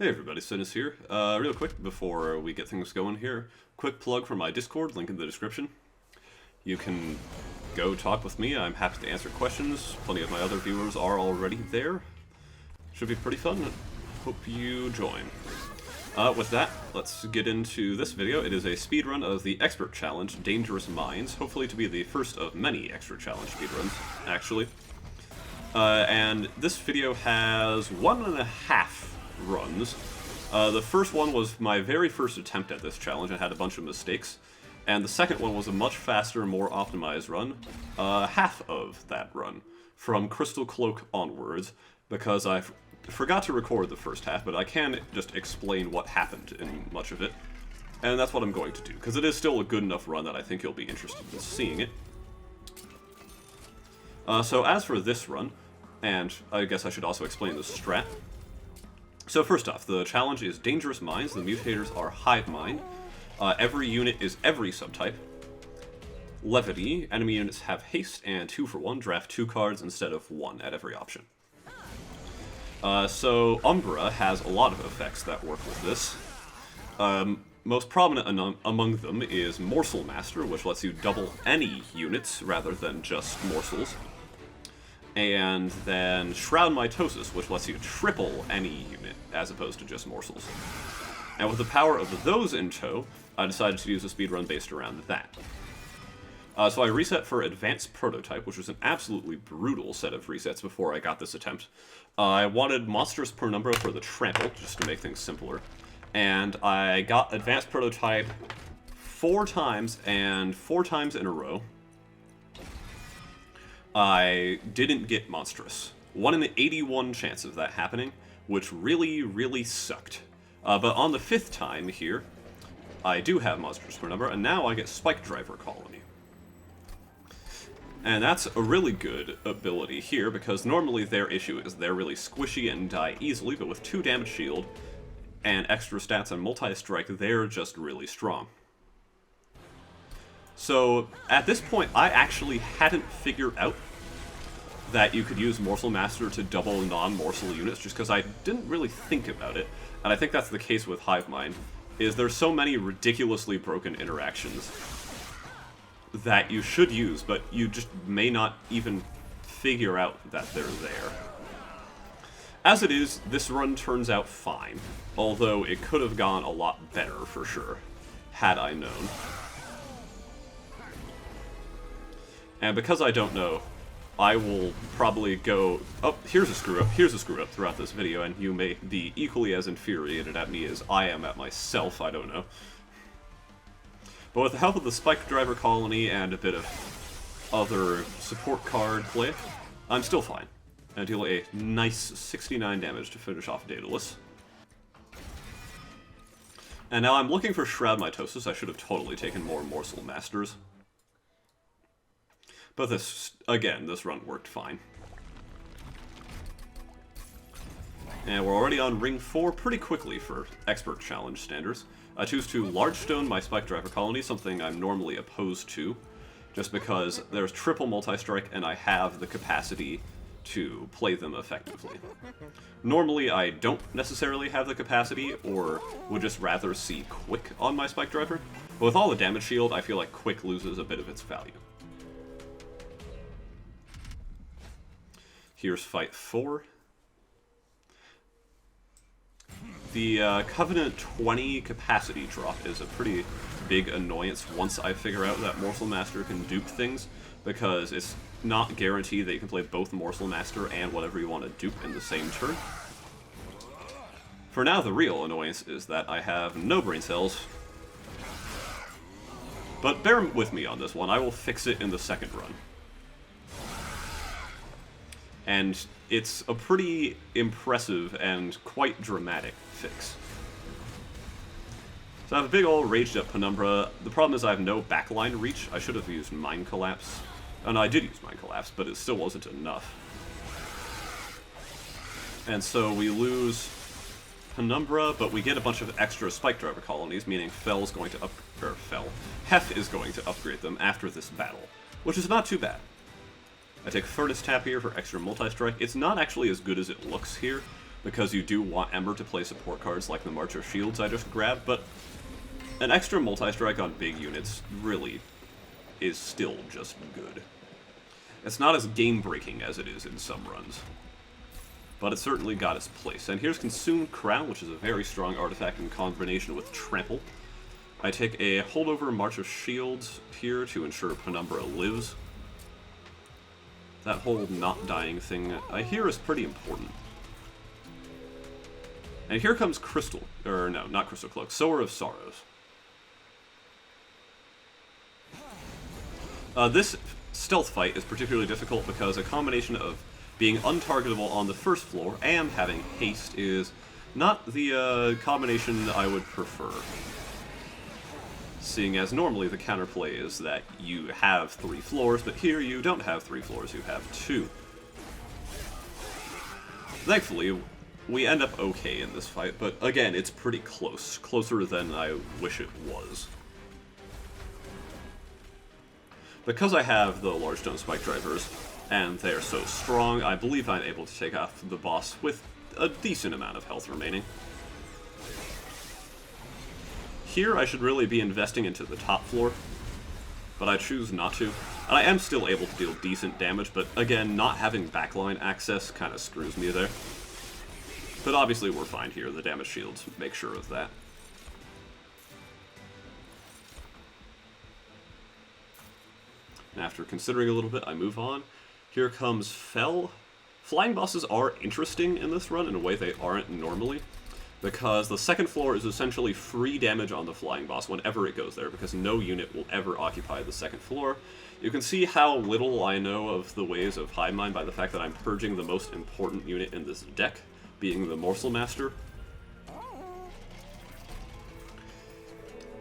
Hey everybody, Cinis here. Real quick before we get things going here, quick plug for my Discord, link in the description. You can go talk with me, I'm happy to answer questions. Plenty of my other viewers are already there. Should be pretty fun. Hope you join. With that, let's get into this video. It is a speedrun of the Expert Challenge, Dangerous Minds, hopefully to be the first of many Expert Challenge speedruns, actually. And this video has 1.5 runs. The first one was my very first attempt at this challenge and had a bunch of mistakes. And the second one was a much faster, more optimized run. Half of that run, from Crystal Cloak onwards, because I forgot to record the first half, but I can just explain what happened in much of it. And that's what I'm going to do, because it is still a good enough run that I think you'll be interested in seeing it. So as for this run, and I guess I should also explain the strat. So first off, the challenge is Dangerous Minds. The mutators are Hive Mind. Every unit is every subtype. Levity. Enemy units have haste and 2 for 1. Draft 2 cards instead of 1 at every option. So Umbra has a lot of effects that work with this. Most prominent among them is Morsel Master, which lets you double any units rather than just morsels. And then Shroud Mitosis, which lets you triple any unit, as opposed to just morsels. And with the power of those in tow, I decided to use a speedrun based around that. So I reset for Advanced Prototype, which was an absolutely brutal set of resets before I got this attempt. I wanted Monstrous Penumbra for the Trample, just to make things simpler. And I got Advanced Prototype 4 times, and 4 times in a row, I didn't get Monstrous. 1 in the 81 chance of that happening, which really, really sucked. But on the 5th time here, I do have Monstrous Penumbra, and now I get Spike Driver Colony. And that's a really good ability here, because normally their issue is they're really squishy and die easily, but with 2 damage shield and extra stats and multi-strike, they're just really strong. So, at this point, I actually hadn't figured out that you could use Morsel Master to double non-morsel units, just because I didn't really think about it. And I think that's the case with Hive Mind, is there's so many ridiculously broken interactions that you should use, but you just may not even figure out that they're there. As it is, this run turns out fine, although it could have gone a lot better for sure, had I known. And because I don't know, I will probably go, oh, here's a screw up throughout this video, and you may be equally as infuriated at me as I am at myself, I don't know. But with the help of the Spike Driver Colony and a bit of other support card play, I'm still fine. And deal a nice 69 damage to finish off Daedalus. And now I'm looking for Shroud Mitosis. I should have totally taken more Morsel Masters. But this run worked fine. And we're already on Ring 4 pretty quickly for Expert Challenge standards. I choose to Large Stone my Spike Driver Colony, something I'm normally opposed to, just because there's triple multi-strike and I have the capacity to play them effectively. Normally I don't necessarily have the capacity, or would just rather see Quick on my Spike Driver, but with all the damage shield, I feel like Quick loses a bit of its value. Here's Fight 4. The Covenant 20 capacity drop is a pretty big annoyance once I figure out that Morsel Master can dupe things, because it's not guaranteed that you can play both Morsel Master and whatever you want to dupe in the same turn. For now, the real annoyance is that I have no brain cells. But bear with me on this one, I will fix it in the second run. And it's a pretty impressive and quite dramatic fix. So I have a big ol' raged up Penumbra. The problem is I have no backline reach. I should have used Mind Collapse. Oh no, I did use Mind Collapse, but it still wasn't enough. And so we lose Penumbra, but we get a bunch of extra Spike Driver Colonies, meaning Hef is going to upgrade them after this battle, which is not too bad. I take Furnace Tap here for extra multi-strike. It's not actually as good as it looks here, because you do want Ember to play support cards like the March of Shields I just grabbed, but an extra multi-strike on big units really is still just good. It's not as game-breaking as it is in some runs, but it certainly got its place. And here's Consumed Crown, which is a very strong artifact in combination with Trample. I take a holdover March of Shields here to ensure Penumbra lives. That whole not dying thing I hear is pretty important. And here comes Crystal, or no, not Crystal Cloak, Sower of Sorrows. This stealth fight is particularly difficult because a combination of being untargetable on the first floor and having haste is not the combination I would prefer. Seeing as normally the counterplay is that you have 3 floors, but here you don't have 3 floors, you have 2. Thankfully, we end up okay in this fight, but again, it's pretty close. Closer than I wish it was. Because I have the large stone spike drivers, and they are so strong, I believe I'm able to take off the boss with a decent amount of health remaining. Here I should really be investing into the top floor, but I choose not to. And I am still able to deal decent damage, but again, not having backline access kind of screws me there. But obviously we're fine here, the damage shields make sure of that. And after considering a little bit, I move on. Here comes Fell. Flying bosses are interesting in this run in a way they aren't normally, because the second floor is essentially free damage on the flying boss whenever it goes there, because no unit will ever occupy the second floor. You can see how little I know of the ways of Hive Mind by the fact that I'm purging the most important unit in this deck, being the Morsel Master.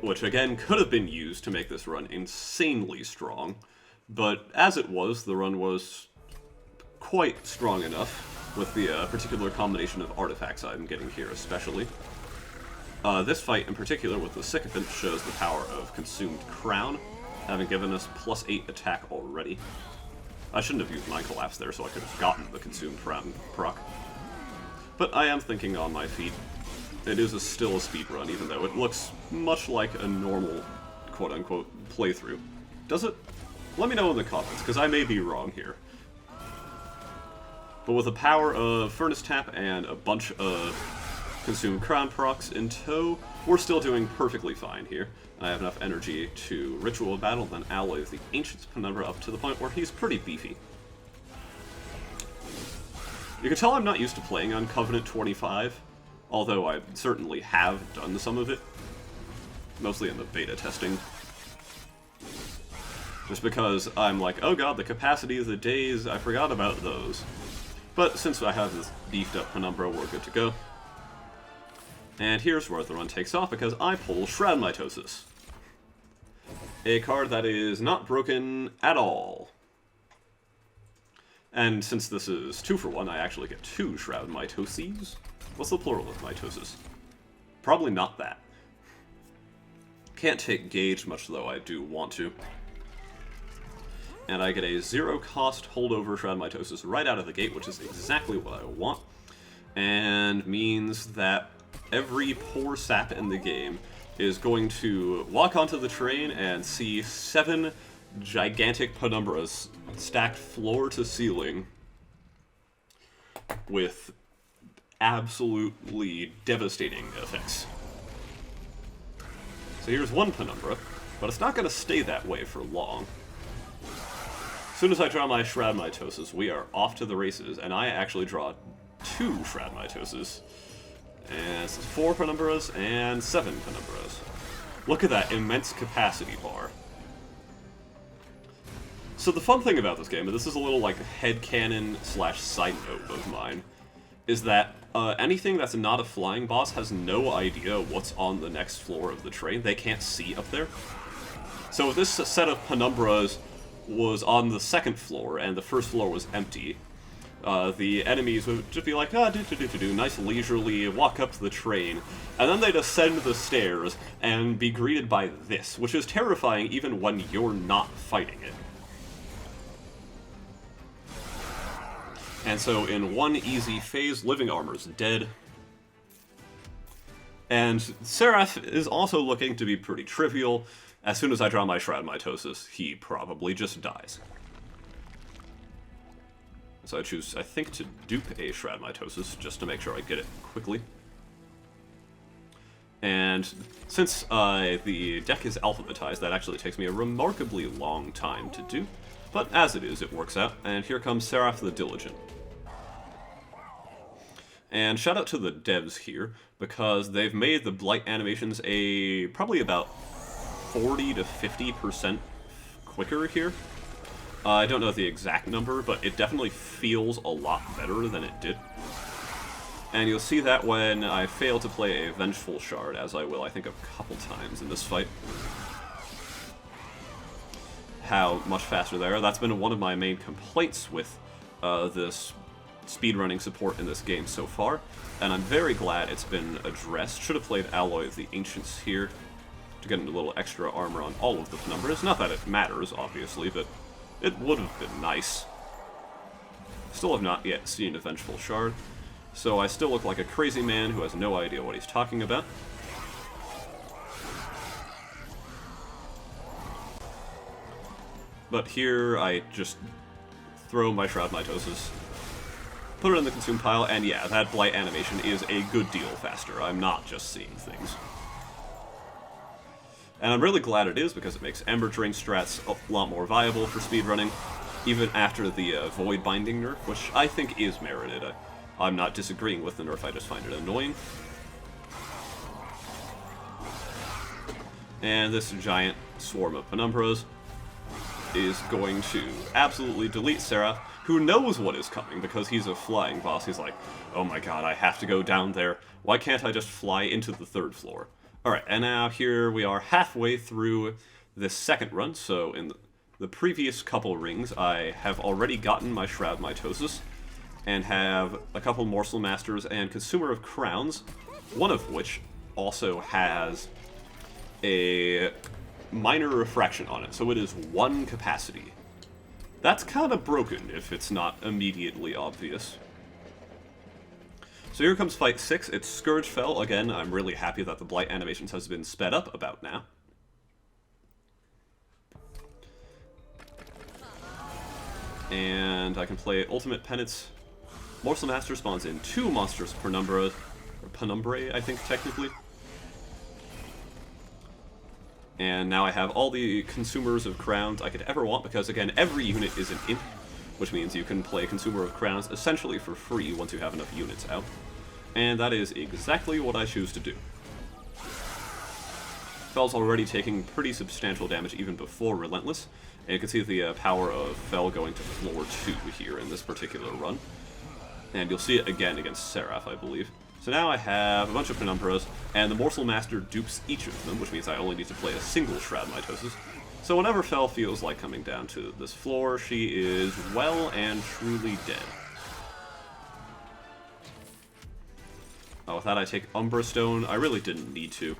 Which again could have been used to make this run insanely strong, but as it was, the run was quite strong enough with the particular combination of artifacts I'm getting here especially. This fight in particular with the Sycophant shows the power of Consumed Crown, having given us +8 attack already. I shouldn't have used Mind Collapse there so I could have gotten the Consumed Crown proc. But I am thinking on my feet. It is still a speedrun, even though it looks much like a normal quote-unquote playthrough. Does it? Let me know in the comments, because I may be wrong here. But with the power of Furnace Tap and a bunch of Consumed Crown procs in tow, we're still doing perfectly fine here. I have enough energy to Ritual Battle, then alloy the Ancient's Penumbra up to the point where he's pretty beefy. You can tell I'm not used to playing on Covenant 25, although I certainly have done some of it, mostly in the beta testing. Just because I'm like, oh god, the capacity of the days, I forgot about those. But since I have this beefed up Penumbra, we're good to go. And here's where the run takes off, because I pull Shroud Mitosis. A card that is not broken at all. And since this is 2 for 1, I actually get 2 Shroud Mitoses. What's the plural of mitosis? Probably not that. Can't take Gauge much, though I do want to. And I get a 0-cost holdover Shroud Mitosis right out of the gate, which is exactly what I want. And means that every poor sap in the game is going to walk onto the train and see 7 gigantic Penumbras stacked floor to ceiling with absolutely devastating effects. So here's one Penumbra, but it's not going to stay that way for long. As soon as I draw my Shroud Mitosis, we are off to the races, and I actually draw 2 Shroud Mitoses. And this is 4 Penumbras and 7 Penumbras. Look at that immense capacity bar. So the fun thing about this game, and this is a little like headcanon / side note of mine, is that anything that's not a flying boss has no idea what's on the next floor of the train. They can't see up there. So if this set of Penumbras was on the second floor and the first floor was empty, the enemies would just be like, nice leisurely walk up to the train, and then they'd ascend the stairs and be greeted by this, which is terrifying even when you're not fighting it. And so in one easy phase, Living Armor's dead. And Seraph is also looking to be pretty trivial. As soon as I draw my Shroud Mitosis, he probably just dies. So I choose, I think, to dupe a Shroud Mitosis, just to make sure I get it quickly. And since the deck is alphabetized, that actually takes me a remarkably long time to do. But as it is, it works out. And here comes Seraph the Diligent. And shout out to the devs here, because they've made the blight animations probably about 40 to 50% quicker here. I don't know the exact number, but it definitely feels a lot better than it did. And you'll see that when I fail to play a Vengeful Shard, as I will, I think, a couple times in this fight. How much faster they are. That's been one of my main complaints with this speedrunning support in this game so far, and I'm very glad it's been addressed. Should have played Alloy of the Ancients here to get a little extra armor on all of the Penumbras. Not that it matters, obviously, but it would have been nice. Still have not yet seen a Vengeful Shard, so I still look like a crazy man who has no idea what he's talking about. But here I just throw my Shroud Mitosis, put it in the consume pile, and yeah, that blight animation is a good deal faster. I'm not just seeing things. And I'm really glad it is, because it makes Ember Drain strats a lot more viable for speedrunning, even after the Void Binding nerf, which I think is merited. I'm not disagreeing with the nerf, I just find it annoying. And this giant swarm of Penumbras is going to absolutely delete Seraph, who knows what is coming because he's a flying boss. He's like, oh my god, I have to go down there. Why can't I just fly into the 3rd floor? Alright, and now here we are halfway through this second run. So in the previous couple rings, I have already gotten my Shroud Mitosis and have a couple Morsel Masters and Consumer of Crowns, one of which also has a minor refraction on it, so it is 1 capacity. That's kind of broken if it's not immediately obvious. So here comes fight 6. It's Scourge Fell. Again, I'm really happy that the blight animations has been sped up about now. And I can play Ultimate Penance. Morsel Master spawns in 2 monsters Penumbra, or Penumbrae, I think, technically. And now I have all the Consumers of Crowns I could ever want, because again, every unit is an imp, which means you can play Consumer of Crowns essentially for free once you have enough units out. And that is exactly what I choose to do. Fell's already taking pretty substantial damage even before Relentless, and you can see the power of Fell going to floor 2 here in this particular run. And you'll see it again against Seraph, I believe. So now I have a bunch of Penumbras, and the Morsel Master dupes each of them, which means I only need to play a single Shroud Mitosis. So whenever Fell feels like coming down to this floor, she is well and truly dead. With that I take Umbra Stone. I really didn't need to.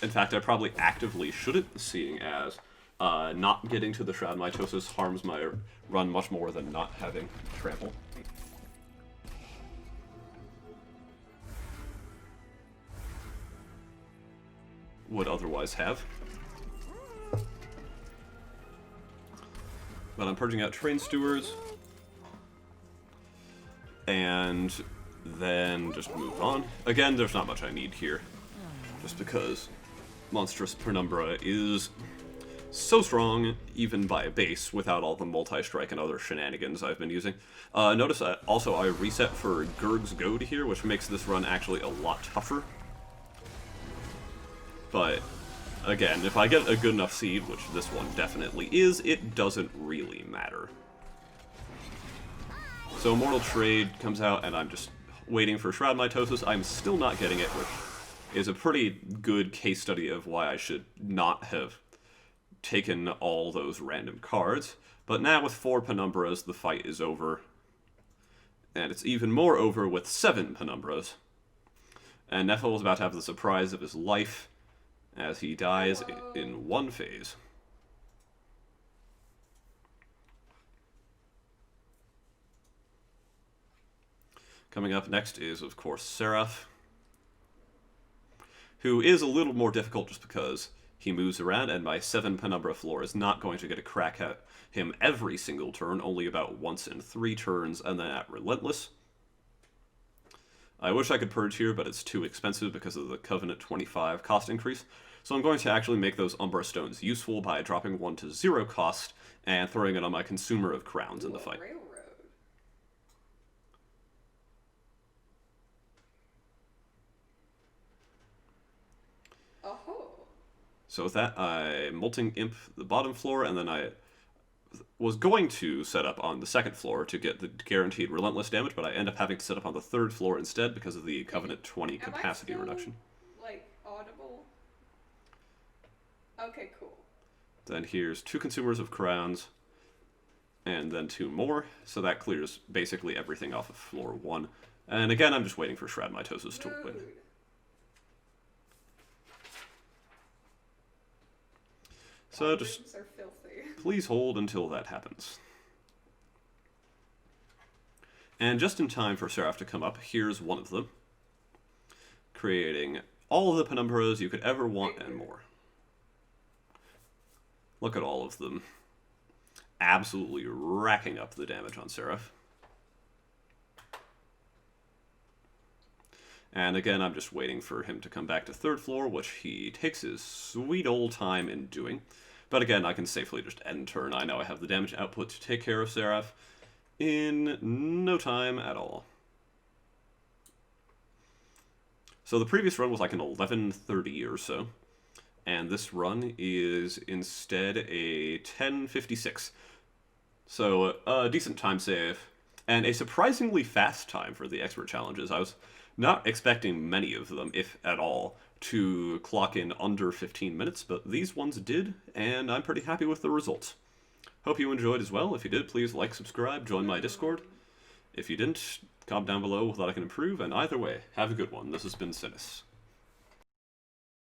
In fact, I probably actively shouldn't, seeing as not getting to the Shroud Mitosis harms my run much more than not having Trample. Would otherwise have. But I'm purging out Train Stewards, and then just move on. Again, there's not much I need here, just because Monstrous Penumbra is so strong, even by base, without all the multi-strike and other shenanigans I've been using. Notice that also I reset for Gurg's Goad here, which makes this run actually a lot tougher. But, again, if I get a good enough seed, which this one definitely is, it doesn't really matter. So Immortal Trade comes out, and I'm just waiting for Shroud Mitosis. I'm still not getting it, which is a pretty good case study of why I should not have taken all those random cards. But now with 4 Penumbras, the fight is over. And it's even more over with 7 Penumbras. And Nephil is about to have the surprise of his life, as he dies in 1 phase. Coming up next is, of course, Seraph, who is a little more difficult just because he moves around, and my 7 Penumbra floor is not going to get a crack at him every single turn, only about once in 3 turns, and then at Relentless. I wish I could purge here, but it's too expensive because of the Covenant 25 cost increase, so I'm going to actually make those Umbra Stones useful by dropping 1 to 0 cost and throwing it on my Consumer of Crowns in the fight. Railroad. Oh. So with that, I Molting Imp the bottom floor, and then I was going to set up on the 2nd floor to get the guaranteed Relentless damage, but I end up having to set up on the 3rd floor instead because of the Covenant 20 capacity reduction. Like, audible? Okay, cool. Then here's 2 Consumers of Crowns, and then 2 more, so that clears basically everything off of floor 1. And again, I'm just waiting for Shroud Mitosis to win. So just are filthy. Please hold until that happens. And just in time for Seraph to come up, here's one of them, creating all of the Penumbras you could ever want and more. Look at all of them. Absolutely racking up the damage on Seraph. And again, I'm just waiting for him to come back to 3rd floor, which he takes his sweet old time in doing. But again, I can safely just end turn. I know I have the damage output to take care of Seraph in no time at all. So the previous run was like an 11:30 or so, and this run is instead a 10:56. So a decent time save, and a surprisingly fast time for the expert challenges. I was not expecting many of them, if at all, to clock in under 15 minutes, but these ones did, and I'm pretty happy with the results. Hope you enjoyed as well. If you did, please like, subscribe, join my Discord. If you didn't, comment down below with what I can improve, and either way, have a good one. This has been Cinis.